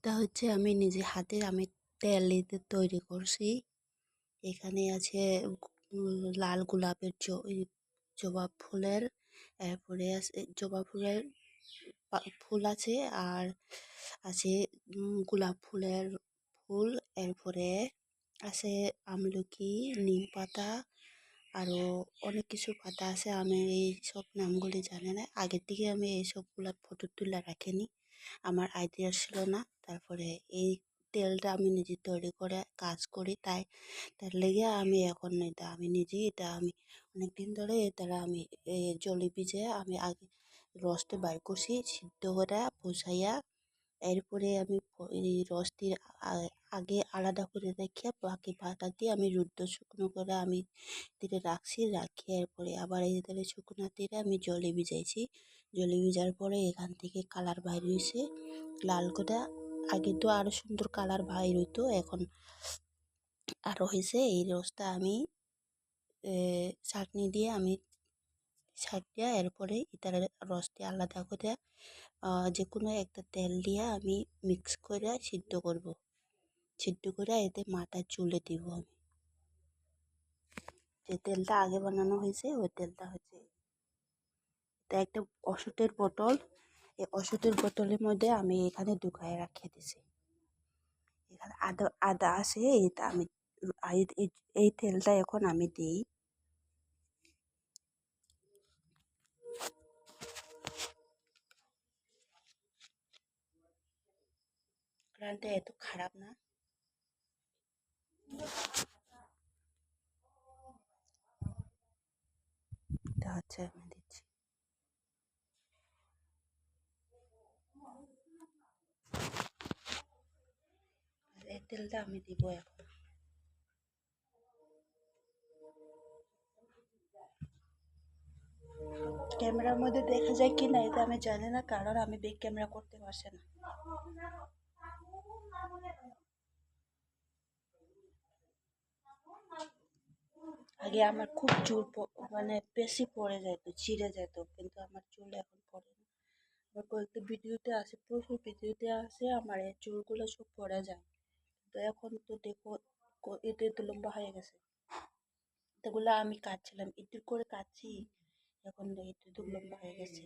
এটা হচ্ছে আমি নিজে হাতে আমি তেল দিয়ে তৈরি করছি। এখানে আছে লাল গোলাপের জবা ফুলের, এরপরে আছে জবা ফুলের ফুল আছে, আর আছে গোলাপ ফুলের ফুল, এরপরে আছে আমলকি, নিম পাতা, আরো অনেক কিছু পাতা আছে। আমি এই সব নামগুলি জানি না, আগের থেকে আমি এই সবগুলা ফটো তুলে রাখিনি, আমার আইডিয়া ছিল না। তারপরে এই তেলটা আমি নিজে তৈরি করে কাজ করি, তার লেগে আমি এখন এটা আমি নিজেই এটা আমি অনেকদিন ধরে এটা আমি জলে ভিজে আমি আগে রসটা বাইর করছি, সিদ্ধ করে বসাইয়া, এরপরে আমি এই রসটি আগে আলাদা করে রেখে বাকি পাতা দিয়ে আমি রুদ্র শুকনো করে আমি দিয়ে রাখছি, রাখি এরপরে আবার এই তাহলে শুকনো দিয়ে আমি জলে ভিজাইছি। জলে ভিজার পরে এখান থেকে কালার বাইর হয়েছে লাল করে। আগে তো আরো সুন্দর কালার বাইর হইতো, এখন আরো হয়েছে। এই রসটা আমি চাটনি দিয়ে আমি ছাড়িয়ে এরপরে এটার রসটি আলাদা করে যে কোনো একটা তেল দিয়ে আমি মিক্স করে সিদ্ধ করব। সিদ্ধ করে এতে মাথায় চুলে দিব আমি। যে তেলটা আগে বানানো হয়েছে ওই তেলটা হচ্ছে এটা একটা ওষুধের বোতল। এই ওষুধের বোতলের মধ্যে আমি এখানে ঢুকায় রাখিয়ে দিছি। এখানে আদা আদা আছে, এটা আমি এই তেলটা এখন আমি দিই। গ্রানটা এত খারাপ না। এটা হচ্ছে আমি দিচ্ছি। এই তেলটা আমি দিব এখন। ক্যামেরার মধ্যে দেখা যায় কি না এটা আমি জানি না, কারণ আমি ব্যাক ক্যামেরা করতে পারছি না। আগে আমার খুব চুল মানে বেশি পড়ে যেত, ছিঁড়ে যেত, কিন্তু আমার চুল এখন পড়ে না। আবার কয়েকটা ভিডিওতে আছে, প্রচুর ভিডিওতে আছে আমার এই চুলগুলো সব পড়ে যায়। তো এখন তো দেখো এতে তো লম্বা হয়ে গেছে। এগুলো আমি কাটছিলাম, একটু করে কাটছি, এখন এতে তো লম্বা হয়ে গেছে।